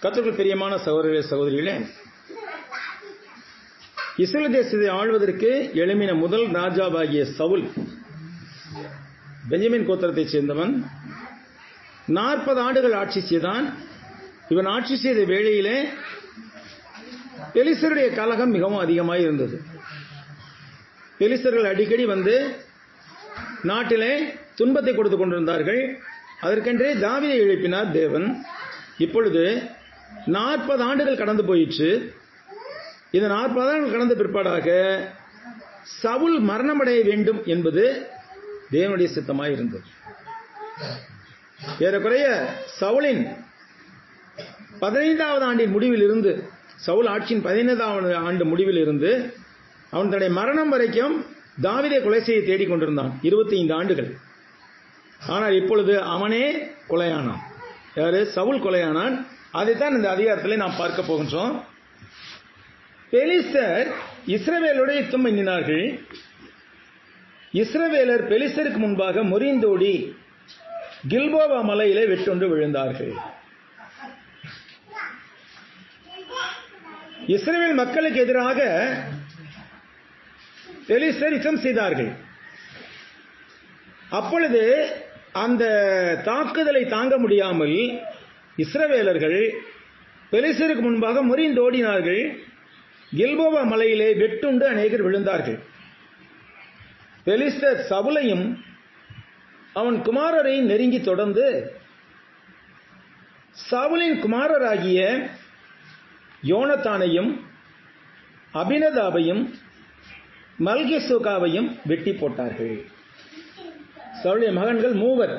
கர்த்தருக்குள் பிரியமான சகோதரர்களே சகோதரிகளே, இஸ்ரவேல் தேசத்தை ஆள்வதற்கு எழும்பின முதல் ராஜாவாகிய சவுல் பெஞ்சமின் கோத்திரத்தைச் சேர்ந்தவன். 40 ஆண்டுகள் ஆட்சி செய்தான். இவன் ஆட்சி செய்த வேளையிலே பெலிஸ்தருடைய கலகம் மிகவும் அதிகமாக இருந்தது. பெலிஸ்தர்கள் அடிக்கடி வந்து நாட்டிலே துன்பத்தை கொடுத்துக் கொண்டிருந்தார்கள். அதற்கென்றே தாவீதை எழுப்பினார் தேவன். இப்பொழுது 40 ஆண்டுகள் கடந்து போயிற்று. இந்த 40 ஆண்டுகள் கடந்த பிற்பாடாக சவுல் மரணமடைய வேண்டும் என்பது தேவனுடைய சித்தமாக இருந்தது. ஏறக்குறைய சவுலின் 15வது ஆண்டின் முடிவில் இருந்து, சவுல் ஆட்சியின் 15வது ஆண்டு முடிவில் இருந்து அவன் தன்னுடைய மரணம் வரைக்கும் தாவீதை கொலை செய்ய தேடிக்கொண்டிருந்தான். 25 ஆண்டுகள். ஆனால் இப்பொழுது அவனே கொலையானான். யாரு? சவுல் கொலையானான். அதைத்தான் இந்த அதிகாரத்தில் நாம் பார்க்க போகின்றோம். பெலிஸ்தர் இஸ்ரவேலோடு யுத்தம் பண்ணினார்கள். இஸ்ரவேலர் பெலிஸ்தருக்கு முன்பாக முறிந்தோடி கில்போவா மலையிலே வெட்டொன்று விழுந்தார்கள். இஸ்ரவேல் மக்களுக்கு எதிராக பெலிஸ்தர் யுத்தம் செய்தார்கள். அப்பொழுது அந்த தாக்குதலை தாங்க முடியாமல் இஸ்ரவேலர்கள் பெலிஸ்தருக்கு முன்பாக முறிந்தோடினார்கள். கில்போவா மலையிலே வெட்டுண்டு அநேகர் விழுந்தார்கள். பெலிஸ்தர் சவுலையும் அவன் குமாரரையும் நெருங்கி தொடர்ந்து சவுலின் குமாரராகிய யோனத்தானையும் அபினதாபையும் மல்கிசூகாவையும் வெட்டி போட்டார்கள். சவுலுடைய மகன்கள் 3: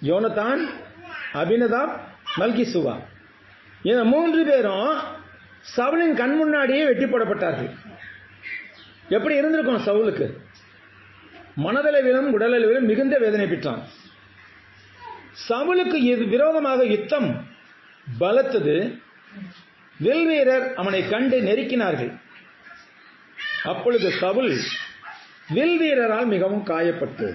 யோனத்தான், அபினதாப், மல்கிசூவா. இந்த 3 பேரும் சவுலின் கண் முன்னாடியே வெட்டி போடப்பட்டார்கள். எப்படி இருந்திருக்கும் சவுலுக்கு? மனதளவிலும் உடலளவிலும் மிகுந்த வேதனை பெற்றான். சவுலுக்கு விரோதமாக யுத்தம் பலத்தது. வில் வீரர் அவனை கண்டு நெருக்கினார்கள். அப்பொழுது சவுல் வில் வீரரால் மிகவும் காயப்பட்டு,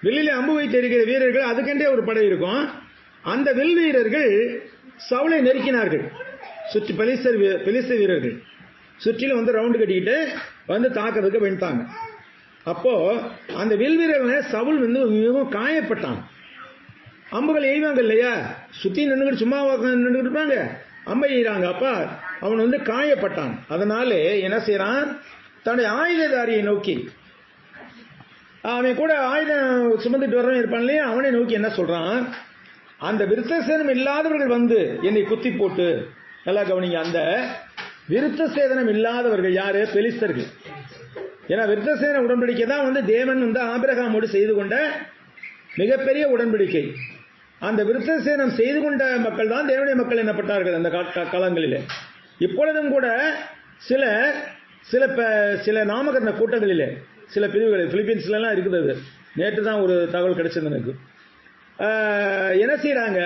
வில்லிலே அம்பு வைத்து இருக்கிற வீரர்கள், அதுக்கென்றே ஒரு படை இருக்கும். அந்த வில் வீரர்கள் சவுலை நெருக்கினார்கள். சுற்றி பெலிஸ்தர் வீரர்கள் சுற்றிலும் வந்து ரவுண்டு கட்டிக்கிட்டு வந்து தாக்கிறதுக்கு வெண்டாங்க. அப்போ அந்த வில் வீரர்கள் சவுல் வந்து மிகவும் காயப்பட்டான். அம்புகள் எய்வாங்க இல்லையா, சுத்தி நின்றுக்கிட்டு சும்மா நின்றுக்கிட்டு இருப்பாங்க, அம்பை எய்கிறாங்க. அப்பா அவன் வந்து காயப்பட்டான். அதனால என்ன செய்யறான்? தன்னுடைய ஆயுததாரியை நோக்கி, அவன் கூட ஆயுதம் சுமந்துட்டு வரவன் இருப்பான் இல்லையா, அவனை நோக்கி என்ன சொல்றான்? அந்த விருத்தசேதனம் இல்லாதவர்கள் வந்து என்னை குத்தி போட்டு, நல்லா கவனிங்க, அந்த விருத்தசேதனம் இல்லாதவர்கள் யாரு? பெலிஸ்தர்கள். ஏன்னா விருத்தசேதன உடன்படிக்கை தான் வந்து தேவன் வந்து ஆபிரகாமோடு செய்து கொண்ட மிகப்பெரிய உடன்படிக்கை. அந்த விருத்தசேதனம் செய்து கொண்ட மக்கள் தான் தேவனுடைய மக்கள் எனப்பட்டார்கள் அந்த காலங்களிலே. இப்பொழுதும் கூட சில நாமகரண கூட்டங்களிலே, சில பிரிவுகளில், பிலிப்பீன்ஸ்ல எல்லாம் இருக்குது. நேற்று தான் ஒரு தகவல் கிடைச்சது எனக்கு. என்ன செய்யறாங்க?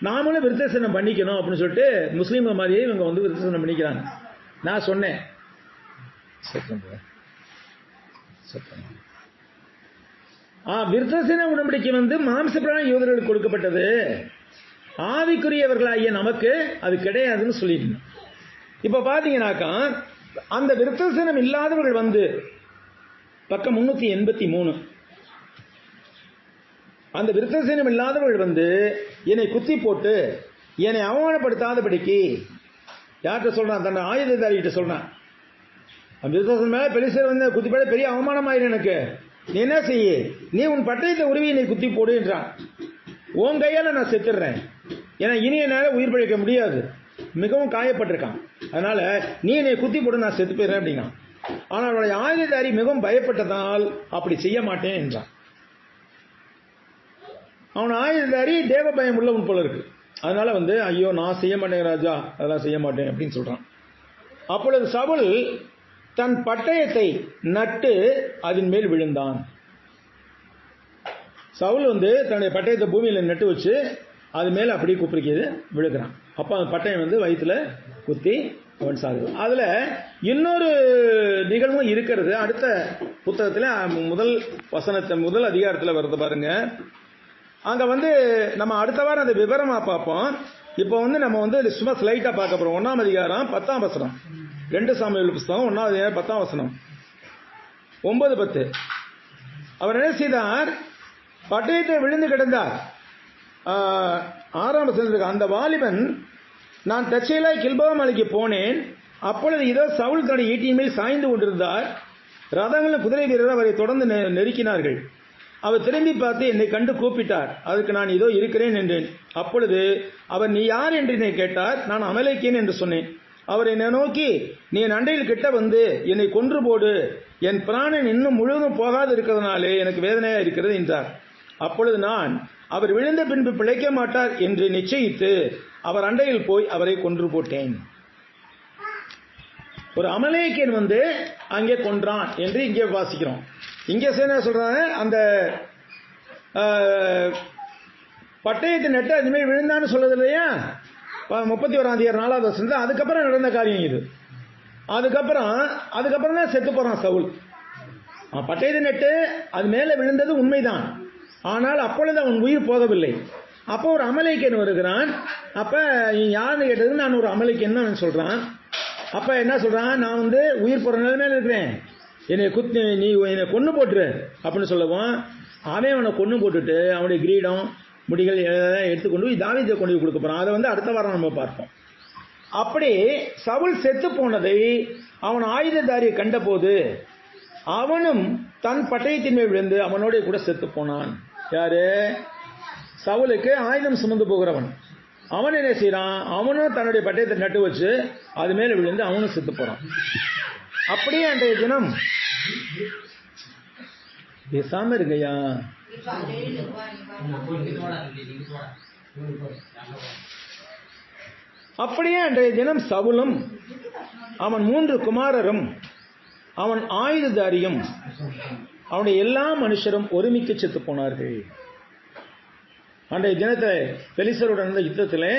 நாமளும் விருத்தசேதனம் பண்ணிக்கணும் அப்படின்னு சொல்லிட்டு முஸ்லீம் மாதிரியே இவங்க வந்து விருத்தசேதனம் பண்ணிக்கிறாங்க. நான் சொன்னேன், விருத்தசேதன உடன்படிக்கை வந்து மாம்சப்பிராண யூதர்களுக்கு கொடுக்கப்பட்டது, ஆவிக்குரியவர்களாகிய நமக்கு அது கிடையாதுன்னு சொல்லிட்டு. இப்ப பாத்தீங்கன்னாக்கா அந்த விருத்தசேதனம் இல்லாதவர்கள் வந்து பக்கம் 383, அந்த விருத்தசேதனம் இல்லாதவர்கள் வந்து என்னை குத்தி போட்டு என்னை அவமானப்படுத்தாதபடிக்கு யார்கிட்ட சொல்றான்? தன்னை ஆயுததாரிகிட்ட சொல்றான். விருத்தசேதனம் மேல பெலிஸ்தர் வந்து குத்தி போட பெரிய அவமானமாயிரு எனக்கு, நீ என்ன செய்ய, நீ உன் பட்டயத்தை உருவி என்னை குத்தி போடு என்றான். உன் கையால நான் செத்துடுறேன், ஏன்னா இனி என்னால உயிர் பிழைக்க முடியாது, மிகவும் காயப்பட்டிருக்கான், அதனால நீ என்னை குத்தி போடு, நான் செத்து போயிடுறேன் அப்படின்னா. ஆனால் அவனுடைய ஆயுததாரி மிகவும் பயப்பட்டதால் அப்படி செய்ய மாட்டேன் என்றான். அவன் ஆயுததாரி தேவ பயம் உள்ளவன் போல இருக்கு. அதனால வந்து ஐயோ நான் செய்ய மாட்டேன் ராஜா, அதெல்லாம் செய்ய மாட்டேன் அப்படின்னு சொல்றான். அப்பொழுது சவுல் தன் பட்டயத்தை நட்டு அதன் மேல் விழுந்தான். சவுல் வந்து தன்னுடைய பட்டயத்தை பூமியில நட்டு வச்சு அது மேல அப்படியே குப்பிரிக்கிறது விழுகிறான். அப்ப அந்த பட்டயம் வந்து வயிற்றுல குத்தி அவன் சாகுது. அதுல இன்னொரு நிகழ்வும் இருக்கிறது. அடுத்த புத்தகத்துல முதல் அதிகாரத்துல வருது பாருங்க. அங்க நம்ம அடுத்த வாரம் அந்த விவரமா பார்ப்போம். இப்போ நம்ம சும்மா ஸ்லைட்டா பார்க்க போறோம். 1ஆம் அதிகாரம் 10ஆம் வசனம், 2 சாமுவேல் புத்தகம் 1ஆம் அதிகாரம் 10ஆம் வசனம், 9-10. அவர் என்ன செய்தார்? பட்டயத்தை விழுந்து கிடந்தார். 6ஆம் வசனத்துக்கு, அந்த வாலிபன், நான் தற்செயலாய் கில்போவா மலைக்கு போனேன். அப்பொழுது இதோ சவுல் தன்னுடைய ஈட்டியின் மேல் சாய்ந்து கொண்டிருந்தார். ரதங்களும் குதிரை வீரர் அவரை தொடர்ந்து நெருக்கினார்கள். அவர் திரும்பி பார்த்து என்னை கண்டு கூப்பிட்டார். அதுக்கு நான் இதோ இருக்கிறேன் என்றேன். அப்பொழுது அவர், நீ யார் என்று என்னை கேட்டார். நான் அமலேக்கியன் என்று சொன்னேன். அவர் என்னை நோக்கி, நீ என் அண்டையில் கிட்ட வந்து என்னை கொன்று போடு, என் பிராணன் இன்னும் முழுவதும் போகாது இருக்கிறதுனாலே எனக்கு வேதனையா இருக்கிறது என்றார். அப்பொழுது நான், அவர் விழுந்த பின்பு பிழைக்க மாட்டார் என்று நிச்சயித்து அவர் அண்டையில் போய் அவரை கொன்று போட்டேன். ஒரு அமலேக்கியன் அங்கே கொன்றான் என்று இங்கே வாசிக்கிறோம். இங்கே என்ன சொல்றாங்க? அந்த பட்டயத்தை நட்டு அதுமாதிரி விழுந்தான்னு சொல்றது இல்லையா? 31ஆம் அதிகாரம் 4ஆவது வசனம். அதுக்கப்புறம் நடந்த காரியம் இது. அதுக்கப்புறம் தான் செத்து போறான் சவுல். பட்டயத்தை நட்டு அது மேல விழுந்தது உண்மைதான். ஆனால் அப்பொழுது அவன் உயிர் போகவில்லை. அப்போ ஒரு அமலேக்கியன் வருகிறான். அப்ப யாருன்னு கேட்டது, நான் ஒரு அமலேக்கியன் தான் சொல்றான். அப்ப என்ன சொல்றான்? நான் உயிர் போற நிலைமையில இருக்கிறேன், என்னை குத்தி நீ என்னை கொண்டு போட்டுரு அப்படின்னு சொல்லவும், அவனை கொண்டு போட்டுட்டு அவனுடைய கிரீடம் முடிகள் எடுத்துக்கொண்டு தாவீதை கொண்டு கொடுக்க போறான். அதை அடுத்த வாரம் நம்ம பார்ப்போம். அப்படி சவுல் செத்து போனதை அவன் ஆயுததாரியை கண்ட போது அவனும் தன் பட்டயத்தின் மேல் விழுந்து அவனோட கூட செத்து போனான். யாரு? சவுலுக்கு ஆயுதம் சுமந்து போகிறவன். அவன் என்ன செய்யறான்? அவனும் தன்னுடைய பட்டயத்தை நட்டு வச்சு அது மேல விழுந்து அவனும் செத்து போறான். அப்படியே அன்றைய தினம் பேசாம இருங்கய்யா. அப்படியே அன்றைய தினம் சவுலும் அவன் 3 குமாரரும் அவன் ஆயுததாரியும் அவனுடைய எல்லா மனுஷரும் ஒருமிக்க செத்து போனார்கள். அன்றைய தினத்தை பெலிஸ்தருடன் நடந்த யுத்தத்திலே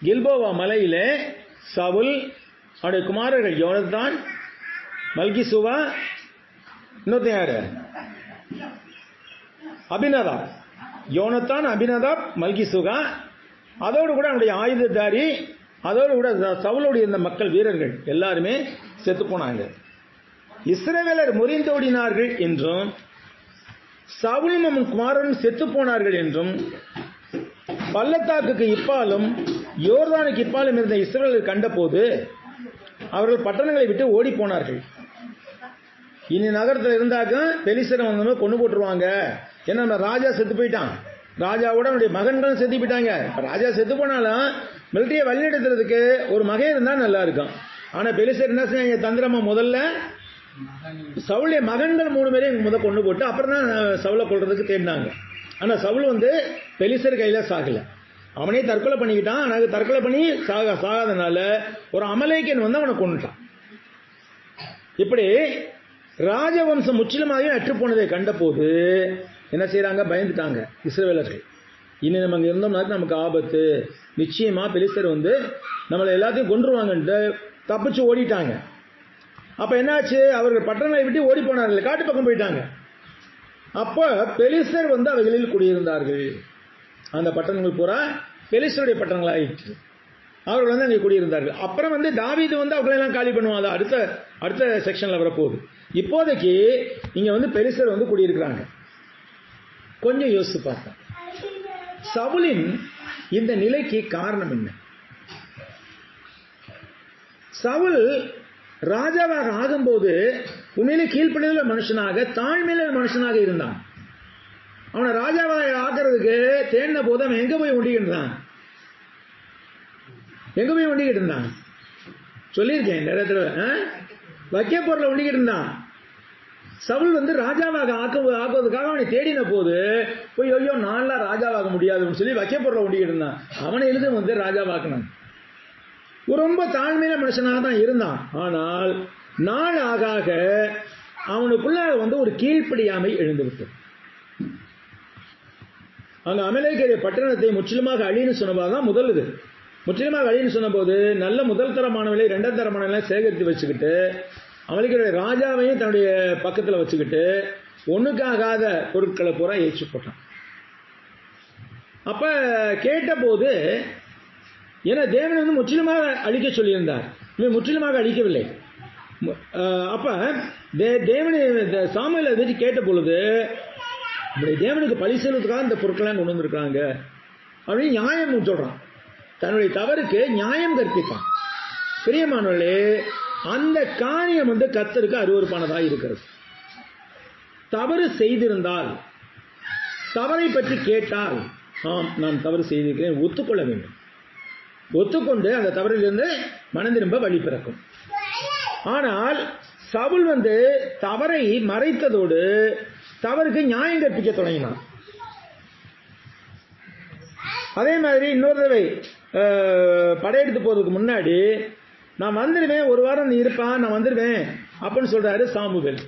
கில்போவா மலையிலே சவுல், அவனுடைய குமாரர்கள் யோனத்தான், மல்கிசூவா, இன்னொருத்தன் யாரு? அபினதாப். யோனத்தான், அபினதாப், மல்கிசூகா, அதோடு கூட அவனுடைய ஆயுததாரி, அதோடு கூட சவுலுடைய இந்த மக்கள் வீரர்கள் எல்லாருமே செத்து போனாங்க. இஸ்ரவேலர் முறிந்தோடினார்கள் என்றும் சவுலும் அவன் குமாரனும் செத்து போனார்கள் என்றும் பள்ளத்தாக்குக்கு இப்பாலும் யோர்தானுக்கு இப்பாலும் இருந்த இஸ்ரவேலர் கண்டபோது அவர்கள் பட்டணங்களை விட்டு ஓடி போனார்கள். இனி நகரத்தில் இருந்தாக்க பெலிஸ்தரை கொண்டு போட்டுருவாங்க. ஏன்னா ராஜா செத்து போயிட்டான், ராஜாவோட அவனுடைய மகன்களும் செத்து போயிட்டாங்க. ராஜா செத்து போனாலும் மிலிட்டரியை வழிநடத்துறதுக்கு ஒரு மகன் இருந்தா நல்லா இருக்கும். ஆனா பெலிஸ்தர் என்ன செஞ்சாங்க? தந்திரமா முதல்ல சவுளுடைய மகன்கள் 3 பேரையும் கொண்டு போட்டு அப்புறம் தான் சவுளை கொள்றதுக்கு தேடினாங்க. ஆனா சவுல் பெலிஸ்தர் கையில சாகல, அவனே தற்கொலை பண்ணிக்கிட்டான். ஆனால் தற்கொலை பண்ணி சாகாதனால ஒரு அமலேக்கியன் அவனை கொண்டுட்டான். இப்படி ராஜவம்சம் முற்றிலுமாகவே அற்று போனதை கண்ட போது என்ன செய்யறாங்க? பயந்துட்டாங்க இஸ்ரவேலர்கள். இனி நம்ம அங்க இருந்தோம்னா நமக்கு ஆபத்து, நிச்சயமா பெலிஸ்தர் நம்மளை எல்லாத்தையும் கொன்றுவாங்கன்ட்டு தப்பிச்சு ஓடிட்டாங்க. அப்ப என்னாச்சு? அவர்கள் பட்டணங்களை விட்டு ஓடி போனார்கள், காட்டு பக்கம் போயிட்டாங்க. அப்ப பெலிஸ்தர் அவைகளில் குடியிருந்தார்கள். அந்த பட்டணங்கள் பூரா பெலிஸ்தருடைய பட்டணங்கள் ஆயிடுச்சு. அவர்கள் அங்கே குடியிருந்தார்கள். அப்புறம் தாவீது அவர்களெல்லாம் காலி பண்ணுவாங்க. அது அடுத்த செக்ஷன்ல வரப்போகுது. இப்போதைக்கு இங்க பெலிஸ்தர் குடியிருக்கிறாங்க. கொஞ்சம் யோசிச்சு பார்த்தேன், சவுலின் இந்த நிலைக்கு காரணம் என்ன? சவுல் ராஜாவாக ஆகும்போது உண்மையிலே கீழ்ப்படியுள்ள மனுஷனாக, தாழ்மையில மனுஷனாக இருந்தான். அவனை ராஜாவாக ஆக்குறதுக்கு தேடின போது அவன் எங்க போய் ஒண்டிக்கிட்டு இருந்தான்? சொல்லியிருக்கேன் நிறைய தடவை. வைக்க பொருளை ஒண்டிக்கிட்டு இருந்தான். சவுல் ராஜாவாக ஆக்குவதற்காக அவனை தேடின போது போய் ஐயோ நான்லாம் ராஜாவாக முடியாதுன்னு சொல்லி வைக்க பொருளை ஒண்டிக்கிட்டு இருந்தான். அவனை எழுத ராஜாவாக்கணும். ரொம்ப தாழ்மையில மனுஷனாக தான் இருந்தான். ஆனால் நாள் ஆக அவனுக்குள்ள ஒரு கீழ்ப்படியாமை எழுந்துவிட்டது. அங்க அமலேக்கிய பட்டணத்தை முற்றிலுமாக அழின்னு சொன்னதான் முதல் இது. முற்றிலுமாக அழின்னு சொன்ன போது நல்ல முதல் தரமானவர்களை 2ஆம் தரமானவர்களை சேகரித்து வச்சுக்கிட்டு அமலேக்கிய ராஜாவையும் தன்னுடைய பக்கத்தில் வச்சுக்கிட்டு ஒண்ணுக்காகாத பொருட்களை பூரா ஏற்றி போட்டான். அப்ப கேட்டபோது ஏன்னா தேவன் வந்து முற்றிலுமாக அழிக்க சொல்லியிருந்தார், இவன் முற்றிலுமாக அழிக்கவில்லை. அப்ப தேவனை சாமுவேல் அதை வச்சு கேட்ட பொழுது தேவனுக்கு பழி செலுத்துக்காக இந்த பொருட்கள்லாம் கொண்டு வந்திருக்காங்க அப்படின்னு நியாயம் சொல்றான். தன்னுடைய தவறுக்கு நியாயம் கற்பிப்பான். பிரியமானவர்களே, அந்த காரியம் வந்து கர்த்தருக்கு அருவருப்பானதாக இருக்கிறது. தவறு செய்திருந்தால், தவறை பற்றி கேட்டால், ஆம் நான் தவறு செய்திருக்கிறேன் ஒத்துக்கொள்ள வேண்டும். ஒத்துக்கொண்டு அந்த தவறிலிருந்து மனம் திரும்ப வழி பிறக்கும். ஆனால் சவுல் வந்து தவறை மறைத்ததோடு தவறுக்கு நியாயம் கற்பிக்க தொடங்கினான். அதே மாதிரி இன்னொரு தடவை படையெடுத்து போறதுக்கு முன்னாடி நான் வந்துடுவேன், ஒரு வாரம் நீ இருப்பான், நான் வந்துடுவேன் அப்படின்னு சொல்றாரு சாமுவேல்.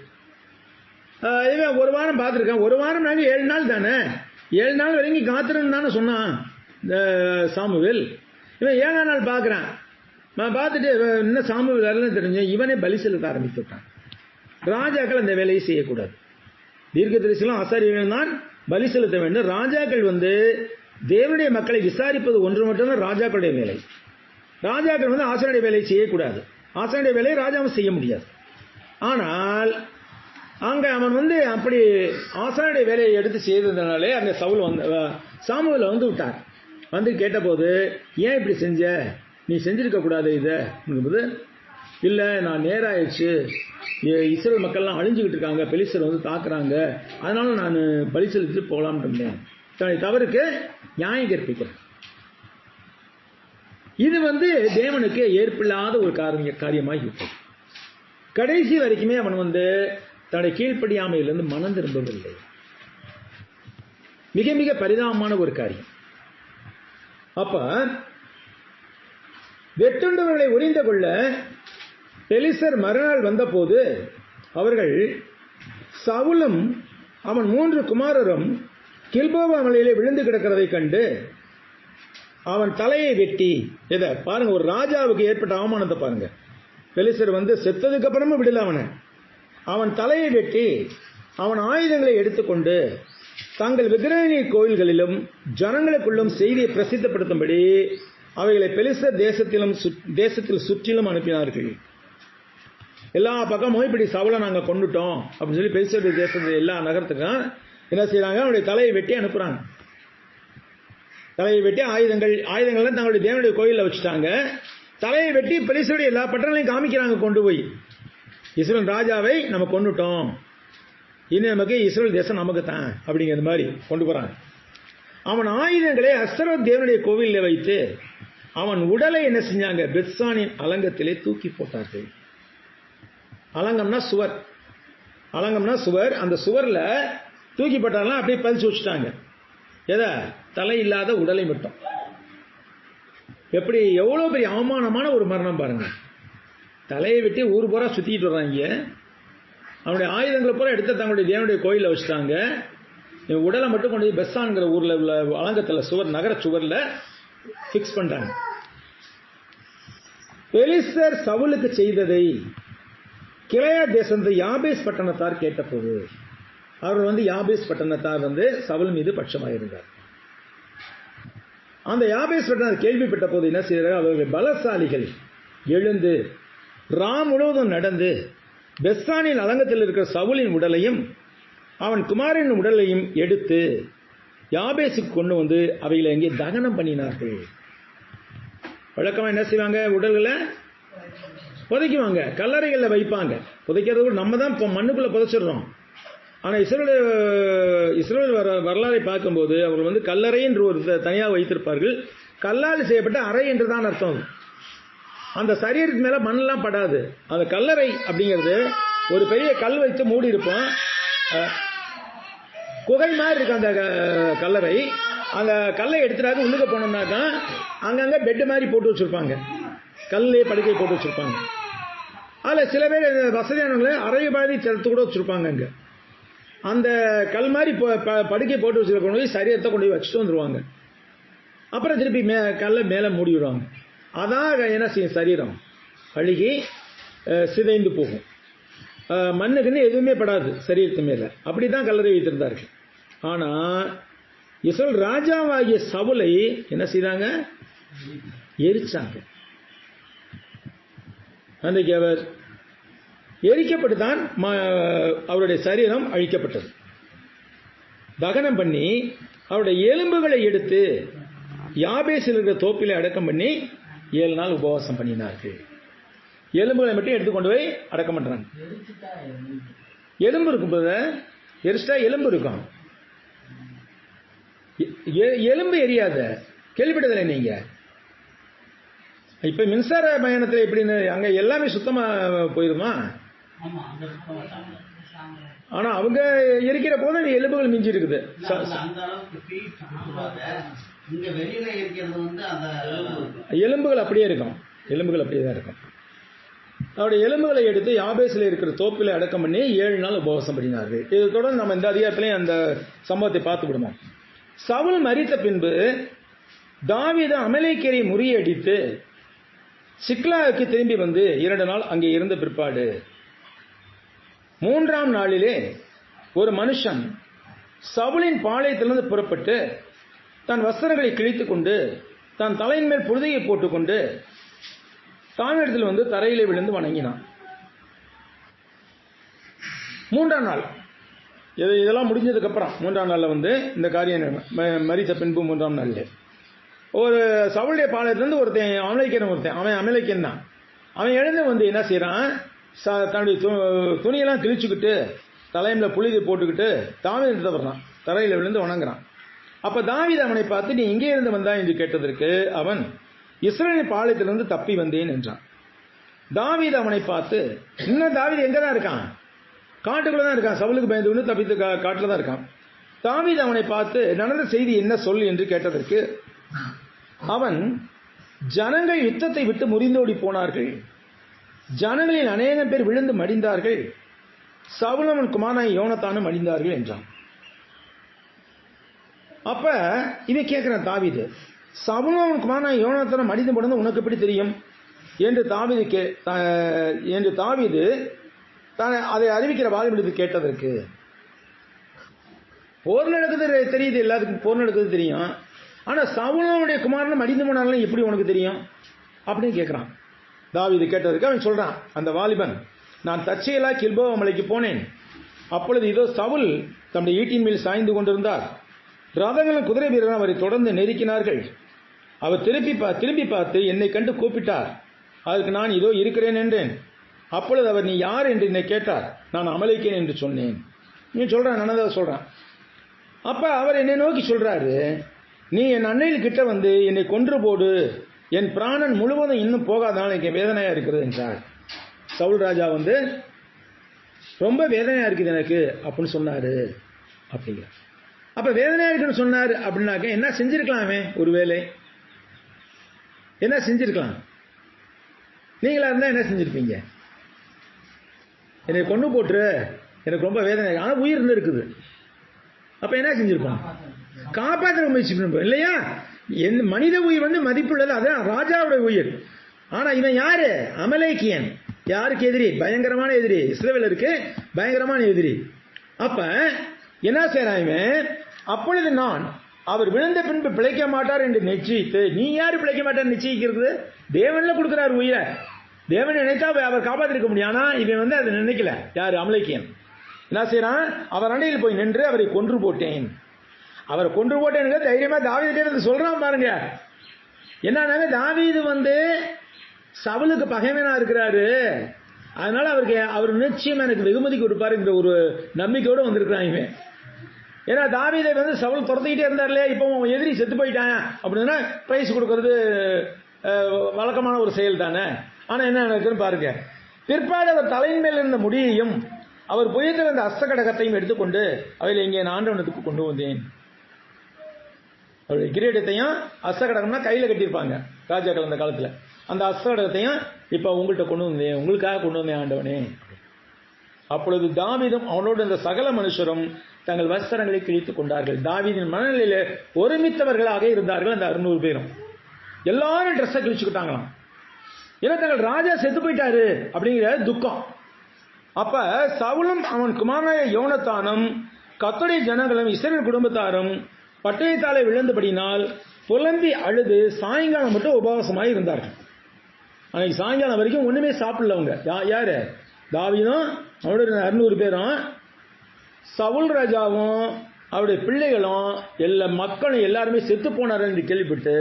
இவன் ஒரு வாரம் பார்த்துருக்கேன், ஒரு வாரம் நாங்கள் 7 நாள் தானே, 7 நாள் வரைக்கும் காத்திருன்னு தானே சொன்னான் சாமுவேல். இவன் 7ஆம் நாள் பார்க்குறான். நான் பார்த்துட்டு இன்னும் சாமுவேல் வரலன்னு தெரிஞ்சு இவனே பலி செலுத்த ஆரம்பித்து விட்டான். ராஜாக்கள் அந்த வேலையை செய்யக்கூடாது. தீர்க்கதரிசிகளும் ஆசாரியர்கள் தான் பலி செலுத்த வேண்டும். ராஜாக்கள் வந்து தேவனுடைய மக்களை விசாரிப்பது ஒன்று மட்டும்தான் ராஜாக்களுடைய வேலை. ராஜாக்கள் வந்து ஆசாரிய வேலையை செய்யக்கூடாது. ஆசாரிய வேலையை ராஜாவும் செய்ய முடியாது. ஆனால் அங்கே அவன் வந்து அப்படி ஆசாரிய வேலையை எடுத்து செய்ததுனாலே அங்கே சாமுவேல் வந்து விட்டார். வந்து கேட்டபோது ஏன் இப்படி செஞ்ச, நீ செஞ்சிருக்க கூடாது இதை. இல்லை நான் நேராயிடுச்சு, இஸ்ரேல் மக்கள்லாம் அழிஞ்சுக்கிட்டு இருக்காங்க, பெலிஸ்தர் வந்து தாக்குறாங்க, அதனால நான் பலி செலுத்திட்டு போகலாம்னு இருந்தேன். தவறுக்கு நியாயம் கற்பிக்கிறேன். இது வந்து தேவனுக்கு ஏற்பில்லாத ஒரு காரியமாக இருக்கும். கடைசி வரைக்குமே அவன் வந்து தன்னுடைய கீழ்ப்படியாமையிலிருந்து மனம் திரும்பவில்லை. மிக மிக பரிதாபமான ஒரு காரியம். அப்ப வெட்டுண்டவர்களை உரிந்து கொள்ள பெலிஸ்தர் மறுநாள் வந்த போது அவர்கள் சவுலும் அவன் 3 குமாரரும் கில்போவா மலையிலே விழுந்து கிடக்கிறதை கண்டு அவன் தலையை வெட்டி, இதை பாருங்க, ஒரு ராஜாவுக்கு ஏற்பட்ட அவமானத்தை பாருங்க. பெலிஸ்தர் வந்து செத்ததுக்கு அப்புறமும் விடல அவன் தலையை வெட்டி அவன் ஆயுதங்களை எடுத்துக்கொண்டு தங்கள் விக்கிரக கோயில்களிலும் ஜனங்களுக்குள்ளும் செய்தியை பிரசித்தப்படுத்தும்படி அவைகளை பெலிஸ்தர் தேசத்தில் சுற்றிலும் அனுப்பினார்கள். எல்லா பக்கமும் இப்படி சவுலை நாங்க கொண்டுட்டோம் அப்படின்னு சொல்லி பெலிஸ்தர் தேசத்தில் எல்லா நகரத்துக்கும் என்ன செய்யறாங்க, அவனுடைய தலையை வெட்டி அனுப்புறாங்க. தலையை வெட்டி ஆயுதங்கள்லாம் தங்களுடைய தேவனுடைய கோயிலில் வச்சுட்டாங்க. தலையை வெட்டி பெலிஸ்தருடைய எல்லா பட்டணங்களையும் காமிக்கிறாங்க. கொண்டு போய் இஸ்ரேல் ராஜாவை நம்ம கொண்டுட்டோம், இனி நமக்கு இஸ்ரேல் தேசம் நமக்கு தான் அப்படிங்கிற மாதிரி கொண்டு போறாங்க. அவன் ஆயுதங்களை அஸ்தரோத் தேவனுடைய கோவிலில் வைத்து அவன் உடலை என்ன செஞ்சாங்க, பெத்சானின் அலங்கத்திலே தூக்கி போட்டார்கள். அலங்கம்னா சுவர், அந்த சுவர்ல தூக்கி போட்டாலாம் அப்படியே பதிச்சு வச்சுட்டாங்க. எதை, தலை இல்லாத உடலை மட்டும். எப்படி எவ்வளவு பெரிய அவமானமான ஒரு மரணம் பாருங்க. தலையை வெட்டி ஊர் பூரா சுத்திட்டு வர்றாங்க. அவனுடைய ஆயுதங்களை பூரா எடுத்து தங்களுடைய தேவனுடைய கோயிலில் வச்சுட்டாங்க. உடலை மட்டும் கொண்டு போய் பெஸ்ஸான்கிற ஊர்ல உள்ள அலங்கத்தில் சுவர், நகர சுவர்ல பிக்ஸ் பண்ணிட்டாங்க. பெலிஸ்தர் சவுலுக்கு செய்ததை கிளையா தேசத்து யாபேஸ் பட்டணத்தார் கேட்டபோது, அவர் வந்து யாபேஸ் பட்டணத்தார் வந்து சவுல் மீது பட்சமாயிருந்தார். அந்த யாபேஸ் பட்டணத்தார் கேள்விப்பட்ட போது என்ன செய்தார்கள், அவர்கள் பலசாலிகள் எழுந்து ராம் முழுவதும் நடந்து பெஸ்ஸானின் அலங்கத்தில் இருக்கிற சவுலின் உடலையும் அவன் குமாரின் உடலையும் எடுத்து யாபேசுக்கு கொண்டு வந்து அவைகளை எங்கே தகனம் பண்ணினார்கள். வழக்கமாக என்ன செய்வாங்க, உடல்களை புதைக்குவாங்க, கல்லறைகளில் வைப்பாங்க. புதைக்கிறது நம்ம தான் இப்போ மண்ணுக்குள்ளே புதைச்சிடுறோம். ஆனால் இஸ்ரேல் வரலாறை பார்க்கும்போது அவர்கள் வந்து கல்லறை என்று ஒரு தனியாக வைத்திருப்பார்கள். கல்லால் செய்யப்பட்ட அறை என்று தான் அர்த்தம். அந்த சரீரத்துக்கு மேலே மண்ணெல்லாம் படாது. அந்த கல்லறை அப்படிங்கிறது ஒரு பெரிய கல் வைத்து மூடி இருப்போம், குகை மாதிரி இருக்கு அந்த கல்லறை. அந்த கல்லை எடுத்துட்டாக்க உள்ளுக்க போனோம்னாக்கா அங்கங்கே பெட்டு மாதிரி போட்டு வச்சுருப்பாங்க, கல்லே படுக்கை போட்டு வச்சுருப்பாங்க. அதில் சில பேர் வசதியானவங்கள அறைய பாதி தடுத்து கூட வச்சுருப்பாங்க. அங்கே அந்த கல் மாதிரி படுக்கை போட்டு வச்சுருக்க போய் சரீரத்தை கொண்டு போய் வச்சுட்டு வந்துடுவாங்க. அப்புறம் திருப்பி கல்லை மேலே மூடி விடுவாங்க. அதான் என்ன செய்யும், சரீரம் அழுகி சிதைந்து போகும். மண்ணுக்குன்னு எதுவுமே படாது சரீரத்து மேலே. அப்படி தான் கல்லறை வைத்திருந்தார்கள். ஆனால் இஸ்ரவேல் ராஜாவாகிய சவுலை என்ன செய்தாங்க? எரிச்சாங்க. அன்றைக்கு அவர் எரிக்கப்பட்டுதான் அவருடைய சரீரம் அழிக்கப்பட்டது. தகனம் பண்ணி அவருடைய எலும்புகளை எடுத்து யாபேசில் இருக்கிற தோப்பிலே அடக்கம் பண்ணி 7 நாள் உபவாசம் பண்ணினார்கள். எலும்புகளை மட்டும் எடுத்துக்கொண்டு போய் அடக்கம் பண்றாங்க. எலும்பு இருக்கும் போது எரிச்சிட்டா எலும்பு இருக்கும், எலும்பு எரியாத. கேள்விப்பட்டதில்லை நீங்க? இப்ப மின்சார பயணத்தில் எப்படின்னு அங்க எல்லாமே சுத்தமா போயிருமா? ஆனா அவங்க எரிக்கிற போது எலும்புகள் மிஞ்சி இருக்குது. எலும்புகள் அப்படியே இருக்கும், எலும்புகள் அப்படியே தான் இருக்கும். அவருடைய எலும்புகளை எடுத்து யாபேசில் இருக்கிற தோப்பில் அடக்கம் பண்ணி 7 நாள் உபவாசம் பண்ணினார்கள். இது தொடர்ந்து நம்ம இந்த அதிகாரத்திலையும் அந்த சம்பவத்தை பார்த்து விடுவோம். சவுல் மரித்த பின்பு தாவீது அமலேக்கியரை முறியடித்து சிக்லாகுக்கு திரும்பி வந்து 2 நாள் அங்கே இருந்த பிற்பாடு 3ஆம் நாளிலே ஒரு மனுஷன் சவுலின் பாளையத்திலிருந்து புறப்பட்டு தன் வஸ்திரங்களை கிழித்துக் கொண்டு தன் தலையின் மேல் புழுதியை போட்டுக்கொண்டு தானிடத்தில் வந்து தரையிலே விழுந்து வணங்கினான். 3ஆம் நாள் இதெல்லாம் முடிஞ்சதுக்கு அப்புறம் 3ஆம் நாள்ல வந்து இந்த காரியம் மரித்த பின்பு 3ஆம் நாள்ல ஒரு சவுளுடைய பாளையத்திலிருந்து ஒருத்தன் அவன் அமலேக்கியன் தான். அவன் எழுந்து வந்து என்ன செய்யறான்? தன்னுடைய துணியெல்லாம் கிழிச்சுக்கிட்டு தலையில புழுதி போட்டுக்கிட்டு தாவீது வர்றான், தரையில விழுந்து வணங்குறான். அப்ப தாவீது அவனை பார்த்து, நீ இங்கே இருந்து வந்தா என்று கேட்டதற்கு அவன், இஸ்ரவேலின் பாளையத்திலிருந்து தப்பி வந்தேன் என்றான். தாவீது அவனை பார்த்து, இன்னும் தாவீது எங்கதான் இருக்கான்? காட்டுக்குள்ளதான் இருக்கான், சவுலுக்கு பயந்து தப்பித்து காட்டுல தான் இருக்கான். தாவீது அவனை பார்த்து, நடந்த செய்தி என்ன சொல் என்று கேட்டதற்கு அவன், ஜனங்கள் யுத்தத்தை விட்டு முறிந்தோடி போனார்கள், ஜனங்களில் அநேகம் பேர் விழுந்து மடிந்தார்கள், சவுலும் குமாரனாகிய யோனத்தானும் மடிந்தார்கள் என்றான். அப்ப இவன் கேட்கிறான் தாவீது, சவுலும் குமாரனாகிய யோனத்தானும் மடிந்து போனது உனக்கு எப்படி தெரியும் என்று தாவீது அதை அறிவிக்கிற வாலிபனுக்கு கேட்டதற்கு, போர் நடக்குது தெரியுது, எல்லாத்துக்கும் போர் நடக்குது தெரியும், ஆனா சவுலுடைய குமாரனும் மடிந்து போனாலும் எப்படி உனக்கு தெரியும் அப்படின்னு கேட்கிறான். தாவீது கேட்டதற்கு அவன் சொல்றான், அந்த வாலிபன், நான் தற்செயலா கில்போவா மலைக்கு போனேன், அப்பொழுது இதோ சவுல் தம்முடைய ஈட்டின் மேல் சாய்ந்து கொண்டிருந்தார், ரதங்களும் குதிரை வீரர்கள் அவரை தொடர்ந்து நெருக்கினார்கள், அவர் திரும்பி பார்த்து என்னை கண்டு கூப்பிட்டார், அதற்கு நான் இதோ இருக்கிறேன் என்றேன். அப்பொழுது அவர், நீ யார் என்று என்னை கேட்டார், நான் அமலேக்கியன் என்று சொன்னேன். நீ சொல்றான், நானதான் சொல்றான். அப்ப அவர் என்னை நோக்கி சொல்றாரு, நீ என் அன்னையில் கிட்ட வந்து என்னை கொன்று போடு, என் பிராணன் முழுவதும் இன்னும் போகாதனால எனக்கு வேதனையா இருக்கிறது என்றார். சவுல் ராஜா வந்து ரொம்ப வேதனையா இருக்குது எனக்கு அப்படின்னு சொன்னாரு அப்படிங்கிற. அப்ப வேதனையா இருக்குன்னு சொன்னாரு அப்படின்னாக்க என்ன செஞ்சிருக்கலாமே? ஒருவேளை என்ன செஞ்சிருக்கலாம்? நீங்களா இருந்தா என்ன செஞ்சிருப்பீங்க? என்னை கொண்டு போட்டு எனக்கு ரொம்ப வேதனை, ஆனா உயிர் இருந்து இருக்குது, அப்ப என்ன செஞ்சிருப்போம்? காப்பாற்ற முயற்சி பண்ணுவோம் இல்லையா? மனித உயிர் வந்து மதிப்புள்ளது, அதான் ராஜாவுடைய உயிர். ஆனா இவன் யாரு? அமலேக்கியன். யாருக்கு எதிரி? பயங்கரமான எதிரி, இஸ்ரவேலருக்கு பயங்கரமான எதிரி. அப்ப என்ன செய்யறான் இவன்? அப்பொழுது நான் அவர் விழுந்த பின்பு பிழைக்க மாட்டார் என்று நிச்சயித்து, நீ யாரு பிழைக்க மாட்டார் நிச்சயிக்கிறது? தேவன்ல கொடுக்கிறார் உயிரை, தேவன் நினைத்தா அவர் காப்பாற்றிருக்க முடியும். ஆனா இவன் வந்து அதை நினைக்கல. யாரு? அமலேக்கியன். என்ன செய்யறான்? அவர் அண்டையில் போய் நின்று அவரை கொன்று போட்டேன், அவரை கொன்று போட்டேன்னு தைரியமா தாவீது சொல்றான் பாருங்க. என்னன்னா தாவீது வந்து சவுலுக்கு பகைவனா இருக்கிறாரு, அதனால அவர் நிச்சயம் எனக்கு வெகுமதி கொடுப்பாருங்கிற ஒரு நம்பிக்கையோட வந்திருக்கிறான் இவன். ஏன்னா தாவீதை வந்து சவுல் துரத்திக்கிட்டே இருந்தார் இல்லையா, இப்போ எதிரி செத்து போயிட்டான் அப்படின்னா பிரைஸ் கொடுக்கறது வழக்கமான ஒரு செயல் தானே. ஆனா என்ன நடக்குன்னு பாருங்க. பிற்பாடு அவர் தலையின் மேல் இருந்த முடியையும் அவர் புயத்தில் இருந்த அஸ்தகடகத்தையும் எடுத்துக்கொண்டு அவையில் இங்கே நான் ஆண்டவனுக்கு கொண்டு வந்தேன். அவருடைய கிரீடத்தையும், அஸ்தகடகம்னா கையில கட்டியிருப்பாங்க ராஜாக்கள் அந்த காலத்துல, அந்த அஸ்தகடகத்தையும் இப்ப உங்கள்கிட்ட கொண்டு வந்தேன், உங்களுக்காக கொண்டு வந்தேன் ஆண்டவனே. அப்பொழுது தாவீதும் அவனோடு இந்த சகல மனுஷரும் தங்கள் வஸ்திரங்களை கிழித்துக் கொண்டார்கள். தாவீதின் மனநிலையில ஒருமித்தவர்களாக இருந்தார்கள் அந்த 600 பேரும். எல்லாரும் ட்ரெஸ்ஸை கிழிச்சுக்கிட்டாங்களாம். ஏன்னா தங்கள் ராஜா செத்து போயிட்டாரு அப்படிங்கிற துக்கம். அப்ப சவுலும் அவன் குமாரனாகிய யோனத்தானும் கர்த்தருடைய ஜனங்களும் இஸ்ரவேல் குடும்பத்தாரும் பட்டயத்தாலே விழுந்தபடினால் புலம்பி அழுது சாயங்காலம் மட்டும் உபவாசமாய் இருந்தார்கள். அன்னைக்கு சாயங்காலம் வரைக்கும் ஒண்ணுமே சாப்பிடல அவங்க. யாரு? தாவீதும் அவருடைய 600 பேரும், சவுல் ராஜாவும் அவருடைய பிள்ளைகளும் எல்லா மக்களும் எல்லாருமே செத்து போனார் என்று கேள்விப்பட்டு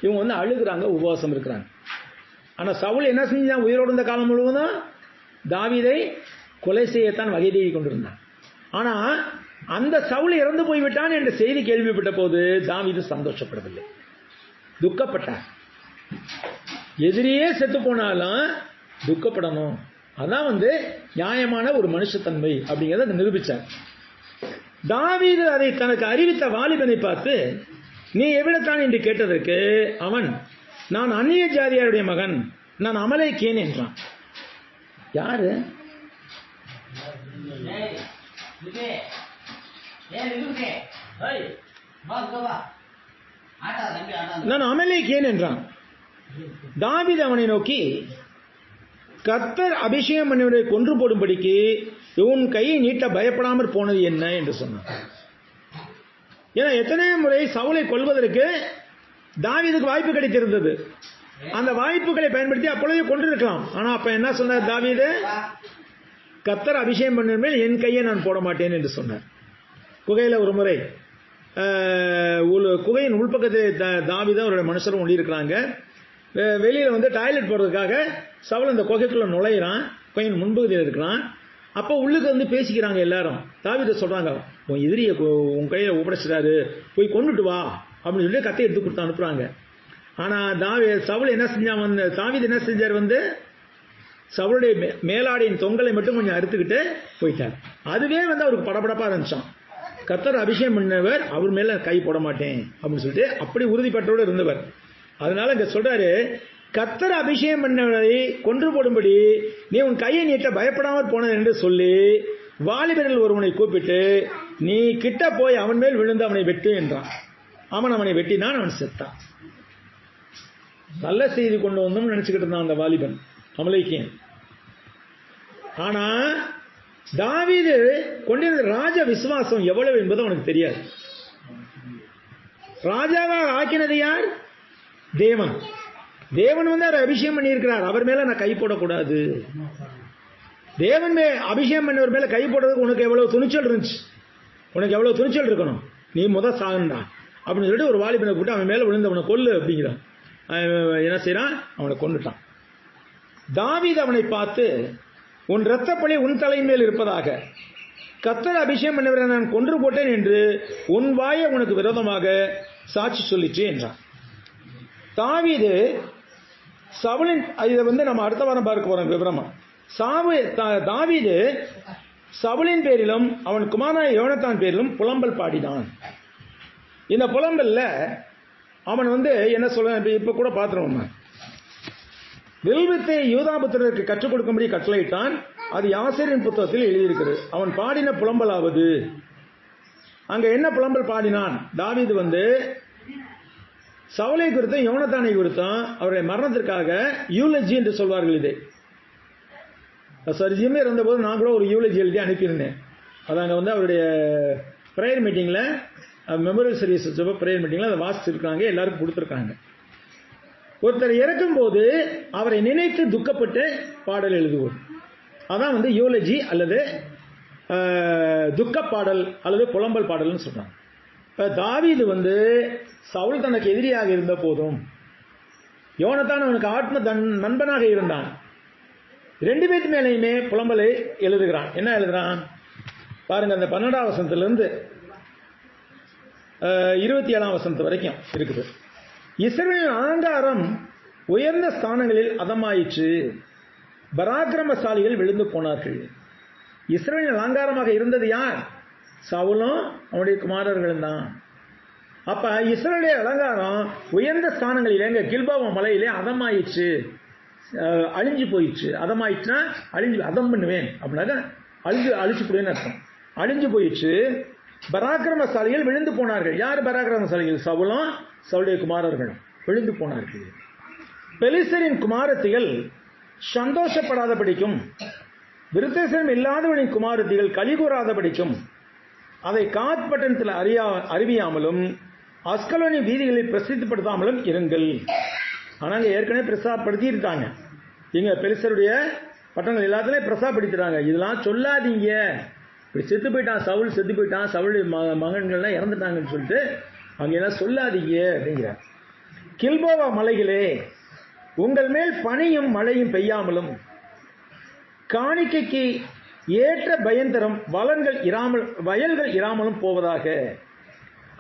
இவங்க வந்து அழுகுறாங்க, உபவாசம் இருக்கிறாங்க. ஆனா சவுல் என்ன செஞ்சான்? உயிரோடு இருந்த காலம் முழுவதும் தாவீதை கொலை செய்யத்தான் வகை தேடி கொண்டிருந்தான். ஆனா அந்த சவுல் இறந்து போய்விட்டான் என்ற செய்தி கேள்விப்பட்ட போது தாவீது சந்தோஷப்படவில்லை, துக்கப்பட்டார். எதிரியே செத்து போனாலும் துக்கப்படணும், அதான் வந்து நியாயமான ஒரு மனுஷத்தன்மை அப்படிங்கிறத நிரூபிச்சார். தாவீது அதை தனக்கு அறிவித்த வாலிபனை பார்த்து, நீ எவ்வளவுதான் என்று கேட்டதற்கு அவன், நான் அந்நிய ஜாதியாருடைய மகன், நான் அமலேக்கியன் என்றான். யாரு? நான் அமலேக்கியன் என்றான். தாவீது அவனை நோக்கி, கர்த்தர் அபிஷேகம் பண்ணியவரை கொன்று போடும்படிக்கு உன் கையை நீட்ட பயப்படாமற் போனது என்ன என்று சொன்னார். ஏன்னா எத்தனை முறை சவுலை கொல்வதற்கு தாவீதுக்கு வாய்ப்பு கிடைத்திருந்தது. அந்த வாய்ப்புகளை பயன்படுத்தி அப்பொழுதே கொண்டிருக்கலாம். ஆனா அப்ப என்ன சொன்னார் தாவீது? கர்த்தர் அபிஷேகம் பண்ண மேல் என் கையை நான் போட மாட்டேன் என்று சொன்னார். குகையில ஒரு முறை குகையின் உள்பக்கத்தில் தாவீதும் அவருடைய மனுஷரும் ஒண்டி இருக்கிறாங்க. வெளியில வந்து டாய்லெட் போறதுக்காக சவுல் அந்த குகைக்குள்ள நுழையிறான், குகையின் முன்பகுதியில் இருக்கிறான். அப்போ உள்ளுக்கு வந்து பேசிக்கிறாங்க எல்லாரும். தாவீது சொல்றாங்க, உன் எதிரியை உன் கையில ஒப்படைச்சிட்டாரு, போய் கொண்டுட்டு வா அப்படின்னு சொல்லி கத்தை எடுத்து கொடுத்து அனுப்புறாங்க. ஆனா சவுல் என்ன செஞ்சான்? தாவீது என்ன செஞ்சார்? வந்து சவுளுடைய மேலாடையின் தொங்கலை மட்டும் கொஞ்சம் அறுத்துக்கிட்டு போயிட்டார். அதுவே வந்து அவருக்கு படபடப்பா இருந்துச்சான். கர்த்தர் அபிஷேகம் பண்ணவர், அவர் மேல கை போட மாட்டேன் அப்படின்னு சொல்லிட்டு அப்படி உறுதிப்பட்டோடு இருந்தவர். அதனால இங்க சொல்றாரு, கர்த்தர் அபிஷேகம் பண்ணவரை கொன்று போடும்படி நீ உன் கையை நீட்ட பயப்படாமல் போன என்று சொல்லி வாலிபர்கள் ஒருவனை கூப்பிட்டு, நீ கிட்ட போய் அவன் மேல் விழுந்து அவனை வெட்டு என்றான். அவனை வெட்டினான், அவன் செத்தான். நல்ல செய்தி கொண்டு வந்தோம் நினைச்சுக்கிட்டு இருந்தான் அந்த வாலிபன் அமலேக்கியன். ஆனா தாவீது கொண்டிருந்த ராஜ விசுவாசம் எவ்வளவு என்பது அவனுக்கு தெரியாது. ராஜாவாக ஆக்கினது யார்? தேவன். தேவன் வந்து அவர் அபிஷேகம் பண்ணி இருக்கிறார், அவர் மேல நான் கை போடக்கூடாது. தேவன் அபிஷேகம் பண்ணவர் மேல கை போடுறதுக்கு உனக்கு எவ்வளவு துணிச்சல் இருந்துச்சு, உனக்கு எவ்வளவு துணிச்சல் இருக்கணும், நீ சாகண்டா அப்படின்னு சொல்லிட்டு ஒரு வாலிபனை கூப்பிட்டு அவன் மேல விழுந்தவனை கொல்லு அப்படிங்கிறான். என்ன செய்யறான்? அவனை கொண்டுட்டான். தாவீது அவனை பார்த்து, உன் இரத்தப்பழி உன் தலையின் மேல் இருப்பதாக, கர்த்தர் அபிஷேகம் பண்ணவரை நான் கொன்று போட்டேன் என்று உன் வாயை உனக்கு விரோதமாக சாட்சி சொல்லிச்சு என்றான். தாவீது சவுலின், இதை வந்து நம்ம அடுத்த வாரம் பார்க்க போறோம் விவரமா. தாவீது சவுலின் பேரிலும் அவன் குமாரனாகிய யோனத்தான் பேரிலும் புலம்பல் பாடினான். இந்த புலம்பல்ல அவன் வந்து என்ன சொல்ல, இப்ப கூட பாத்துறோம், வில்வித்தை யூதாபுத்திரருக்கு கற்றுக் கொடுக்கும்படி கட்டளையிட்டான். அது யாசேரின் புத்தகத்தில் எழுதியிருக்கிறது. அவன் பாடின புலம்பலாவது, அங்க என்ன புலம்பல் பாடினான்? தாவீது வந்து சவுலை குறித்தும் யோனத்தானை குறித்தும் அவருடைய மரணத்திற்காக யூலஜி என்று சொல்வார்கள். இது சரிஜியுமே இருந்தபோது நான் கூட ஒரு யூலஜி எழுதி அனுப்பியிருந்தேன். அதாங்க வந்து அவருடைய பிரேயர் மீட்டிங்ல, மெமோரியல் சர்வீஸ் பிரேயர் மீட்டிங்ல அதை வாசிச்சிருக்காங்க, எல்லாருக்கும் கொடுத்துருக்காங்க. ஒருத்தர் இறக்கும் போது அவரை நினைத்து துக்கப்பட்டு பாடல் எழுதுவோம். அதான் வந்து யூலஜி அல்லது துக்க பாடல் அல்லது புலம்பல் பாடல்னு சொல்றாங்க. தாவீது வந்து சவுல் தனக்கு எதிரியாக இருந்த போதும் யோனத்தான் அவனுக்கு ஆத்ம நண்பனாக இருந்தான். ரெண்டு பேருக்கு மேலேயுமே புலம்பலை எழுதுகிறான். என்ன எழுதுறான் பாருங்க, அந்த 12ஆம் வசனத்திலிருந்து 27ஆம் வசனத்து வரைக்கும் இருக்குது. இஸ்ரவேலின் அலங்காரம் உயர்ந்த ஸ்தானங்களில் அதமாயிற்று, பராக்கிரமசாலிகள் விழுந்து போனார்கள். இஸ்ரவேலின் அலங்காரமாக இருந்தது யார்? சவுலும் அவனுடைய குமாரர்களும் தான். அப்ப இஸ்ரவேலின் அலங்காரம் உயர்ந்த ஸ்தானங்களில் எங்க கில்போவா மலையிலே அதமாயிற்று, அழிஞ்சு போயிடுச்சு. அதமாயிடுச்சுன்னா அழிஞ்சு, அதம் பண்ணுவேன் அப்படின்னாக்க அழிச்சு போடுவேன்னு அர்த்தம். அழிஞ்சு போயிடுச்சு. பராக்கிரமசாலிகள் விழுந்து போனார்கள். யார் பராக்கிரமசாலிகள்? சவுலும் சவுளுடைய குமாரர்களும் விழுந்து போனார்கள். பெலிஸ்தரின் குமாரத்திகள் சந்தோஷப்படாத படிக்கும், விருத்தசேதனம் இல்லாதவனின் குமாரத்திகள் கலிகூறாத படிக்கும், அதை காத் பட்டணத்தில் அறிவியாமலும் அஸ்கலோனி வீதிகளில் பிரசித்தப்படுத்தாமலும் இருங்கள். ஆனால் ஏற்கனவே பிரசாப்படுத்தியிருக்காங்க. இங்க பெலிஸ்தருடைய பட்டணங்கள் எல்லாத்துலயும் பிரசாப்படுத்திட்டாங்க. இதெல்லாம் சொல்லாதீங்க, இப்படி செத்து போயிட்டான் சவுல், செத்து போயிட்டான், சவுளுடைய மகன்கள்லாம் இறந்துட்டாங்கன்னு சொல்லிட்டு அங்க எல்லாம் சொல்லாதீங்க அப்படிங்கிறார். கில்போவா மலைகளே, உங்கள் மேல் பனியும் மழையும் பெய்யாமலும் காணிக்கைக்கு ஏற்ற பயந்தரம் வயல்கள் இராமலும் போவதாக.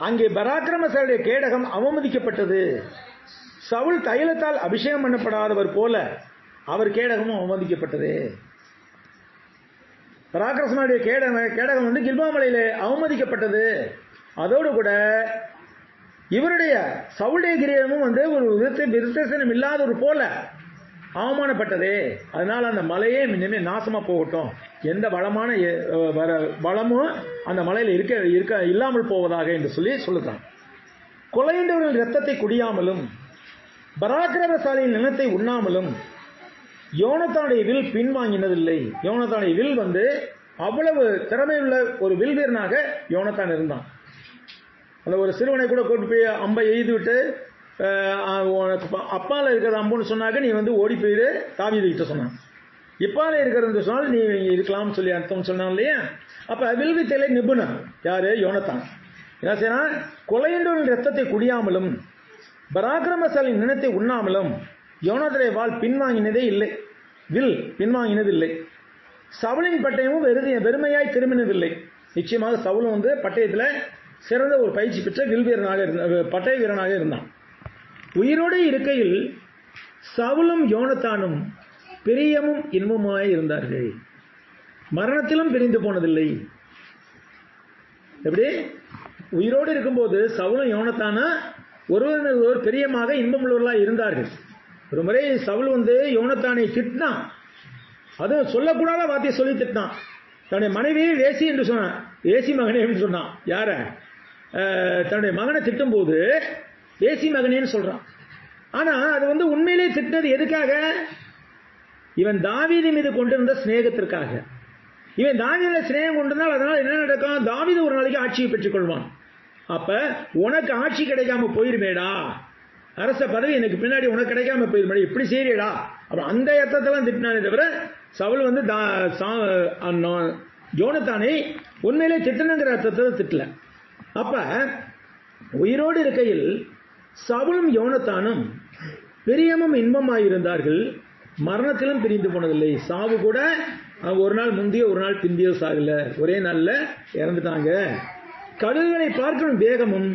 அங்கே பராக்கிரமசாலியுடைய கேடகம் அவமதிக்கப்பட்டது. சவுல் தைலத்தால் அபிஷேகம் பண்ணப்படாதவர் போல அவர் கேடகமும் அவமதிக்கப்பட்டது. பராக்கிரமசாலியுடைய கேடகம் வந்து கில்போவா மலையிலே அவமதிக்கப்பட்டது. அதோடு கூட இவருடைய சவுளுடைய கிரீடமும் வந்து ஒரு விருத்தசனம் இல்லாத ஒரு போல அவமானப்பட்டது. அதனால அந்த மலையே இனிமே நாசமா போகட்டும், எந்த வளமும் அந்த மலையில் இருக்க இல்லாமல் போவதாக என்று சொல்லுதான். கொலையுண்டவர்கள் இரத்தத்தை குடியாமலும் பராக்கிரமசாலியின் நிலத்தை உண்ணாமலும் யோனத்தானுடைய வில் பின்வாங்கினதில்லை. யோனத்தானுடைய வில் வந்து அவ்வளவு திறமையுள்ள ஒரு வில் வீரனாக யோனத்தான் இருந்தான். அந்த ஒரு சிறுவனை கூட கூட்டு போய் அம்பை எய்து விட்டு அப்பால இருக்கிற அம்புன்னு சொன்னாக்க நீ வந்து ஓடி போயிடு தாவீது கிட்ட சொன்னான். இப்பால இருக்கிறது சொன்னால் நீ இருக்கலாம்னு சொல்லி அர்த்தம் சொன்னான் இல்லையா. அப்ப வில்வித்தையில நிபுணன் யாரு? யோனத்தான். என்ன செய்யறான்? கொலையுண்டவரின் ரத்தத்தை குடியாமலும் பராக்கிரமசாலியின் நிலத்தை உண்ணாமலும் யோனத்தானுடைய வாள் பின்வாங்கினதே இல்லை, வில் பின்வாங்கினதில்லை. சவுலின் பட்டயமும் வெறுமையாய் திரும்பினதில்லை. நிச்சயமாக சவுலும் வந்து பட்டயத்துல சிறந்த ஒரு பயிற்சி பெற்ற வில் வீரனாக பட்டய வீரனாக இருந்தான். உயிரோடு இருக்கையில் சவுலும் யோனத்தானும் பிரியமும் இன்பமாய் இருந்தார்கள், மரணத்திலும் பிரிந்து போனதில்லை. எப்படி? உயிரோடு இருக்கும்போது சவுலும் யோனத்தானும் ஒருவர் பிரியமாக இன்பமுள்ளவர்களாக இருந்தார்கள். ஒரு முறை சவுல் வந்து யோனத்தானை திட்டினான். அதுவும் சொல்லக்கூடாத வார்த்தையை சொல்லி திட்டினான். தன்னுடைய மனைவியை வேசி என்று சொன்னான், வேசி மகனே என்று சொன்னான். யார? தன்னுடைய மகனை திட்டும் போது வேசி மகனேன்னு சொல்றான். ஆனா அது வந்து உண்மையிலே திட்டினது எதுக்காக? இவன் தாவீது மீது கொண்டிருந்த சிநேகத்திற்காக. இவன் தாவீதுல சிநேகம் கொண்டிருந்தால் அதனால என்ன நடக்கும்? தாவீது ஒரு நாளைக்கு ஆட்சியை பெற்றுக் கொள்வான். அப்ப உனக்கு ஆட்சி கிடைக்காம போயிருமேடா, அரச பதவி எனக்கு பின்னாடி உனக்கு கிடைக்காம போயிருமே, இப்படி செய்யறா. அப்ப அந்த அர்த்தத்தெல்லாம் திட்டினானே தவிர சவுல் வந்து யோனத்தானை உண்மையிலே திட்டணுங்கிற அர்த்தத்தில் திட்டல. அப்ப உயிரோடு இருக்கையில் சவுலும் யோனத்தானும் பிரியமும் இன்பமாயிருந்தார்கள், மரணத்திலும் பிரிந்து போனதில்லை. சாவு கூட ஒரு நாள் முந்தியோ ஒரு நாள் பிந்தியோ சாகல, ஒரே நாள்ல இறந்துட்டாங்க. கழுகுகளை பார்க்கணும் வேகமும்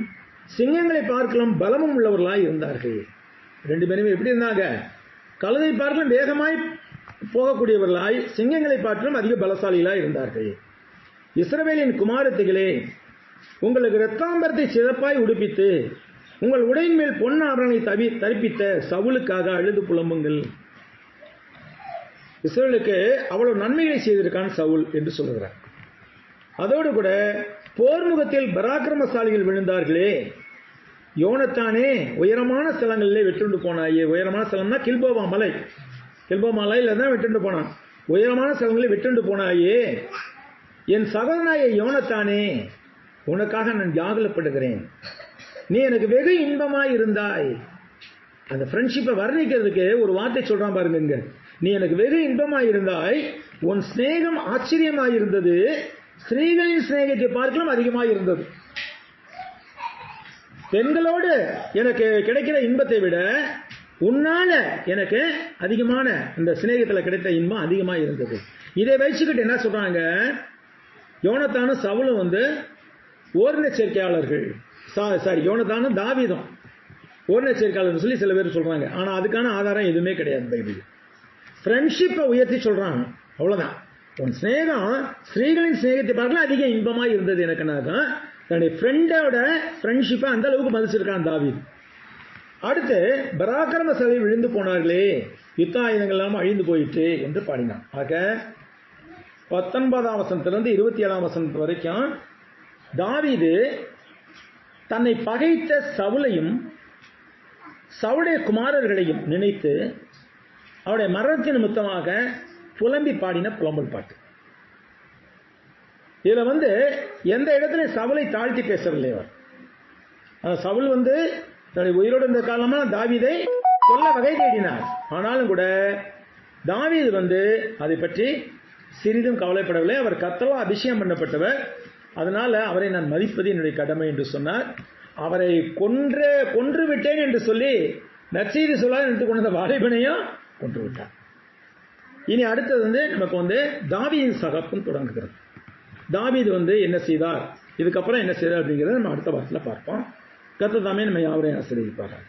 சிங்கங்களை பார்க்கலாம் பலமும் உள்ளவர்களாய் இருந்தார்கள். ரெண்டு பேருமே எப்படி இருந்தாங்க? கழுதை பார்க்கலாம் வேகமாய் போகக்கூடியவர்களாய், சிங்கங்களை பார்க்கலாம் அதிக பலசாலிகளாய் இருந்தார்கள். இஸ்ரவேலின் குமாரத்திகளே, உங்களுக்கு இரத்தாம்பரத்தை சிறப்பாய் உடுப்பித்து உங்கள் உடையின் மேல் பொன்னாரணை தரிப்பித்த சவுலுக்காக அழுது புலம்புங்கள். இஸ்ரவேலுக்கு அவ்வளவு நன்மைகளை செய்திருக்கான் சவுல் என்று சொல்லுகிறார். அதோடு கூட போர்முகத்தில் பராக்கிரமசாலிகள் விழுந்தார்களே, யோனத்தானே உயரமான ஸ்தலங்களிலே வெட்டுண்டு போனாயே. உயரமான ஸ்தலம்னா கில்போவா மலை, கில்போவா மலையில தான் வெட்டுண்டு போனான். உயரமான ஸ்தலங்களில் வெட்டுண்டு போனாயே, என் சகோதரனாய யோனத்தானே உனக்காக நான் யாகலப்படுகிறேன். நீ எனக்கு வெகு இன்பமாய் இருந்தாய். அந்த ஃப்ரெண்ட்ஷிப்பை வர்ணிக்கிறதுக்கு ஒரு வார்த்தை சொல்றான் பாருங்க. நீ எனக்கு வெகு இன்பமாய் இருந்தாய், உன் சிநேகம் ஆச்சரியமாய் இருந்தது, ஸ்திரீகளின் சிநேகத்தை பார்க்கலாம் அதிகமாக இருந்தது. பெண்களோடு எனக்கு கிடைக்கிற இன்பத்தை விட உன்னால எனக்கு அதிகமான இந்த சிநேகத்தில் கிடைத்த இன்பம் அதிகமாக இருந்தது. இதை வச்சுக்கிட்டு என்ன சொல்றாங்க? யோனத்தானும் சவுலும் வந்து ஓரின சேர்க்கையாளர்கள். யோனத்தானும் தாவீதும் ஓரின சேர்க்கையாளர் சொல்லி சில பேர் சொல்றாங்க. ஆனா அதுக்கான ஆதாரம் எதுவுமே கிடையாது பைபிள். ஃப்ரெண்ட்ஷிப்பை உயர்த்தி சொல்றாங்க, அவ்வளவுதான். உன் சிநேகம் ஸ்திரீகளின் சிநேகத்தை பார்க்கலாம் அதிக இன்பமாக இருந்தது எனக்குனாக்கா தன்னுடைய ஃப்ரெண்டோட ஃப்ரெண்ட்ஷிப்பை அந்த அளவுக்கு மதிச்சிருக்கான் தாவீது. அடுத்து பராக்கிரமசாலி விழுந்து போனார்களே, யுத்த ஆயுதங்கள் எல்லாம் அழிந்து போயிட்டு என்று பாடினான். ஆக 19ஆம் வசனத்திலிருந்து 27ஆம் வசனம் வரைக்கும் தாவீது தன்னை பகைத்த சவுலையும் சவுளுடைய குமாரர்களையும் நினைத்து அவருடைய மரணத்தின் நிமித்தமாக புலம்பி பாடின புலம்பல் பாட்டு. இதுல எந்த இடத்துலையும் சவுலை தாழ்த்தி பேசவில்லை. அவர் சவுல் தன்னுடைய உயிரோடு இருந்த காலமா தாவீதை கொல்ல வகை தேடினார். ஆனாலும் கூட தாவீது அதை பற்றி சிறிதும் கவலைப்படவில்லை. அவர் கர்த்தரால் அபிஷேகம் பண்ணப்பட்டவர், அதனால அவரை நான் மதிப்பது என்னுடைய கடமை என்று சொன்னார். அவரை கொன்று விட்டேன் என்று சொல்லி நற்செய்தி சொல்லாத நினைத்து கொண்ட வாலிபனையும் கொன்று விட்டார். இனி அடுத்தது நமக்கு தாவீதின் சகப்பம் தொடங்குகிறது. தாவீது என்ன செய்தார், இதுக்கப்புறம் என்ன செய்தார் அப்படிங்கிறத நம்ம அடுத்த வாரத்தில் பார்ப்போம். கர்த்தர் தாமே நம்ம யாவரையும் ஆசீர்வதிப்பார்கள்.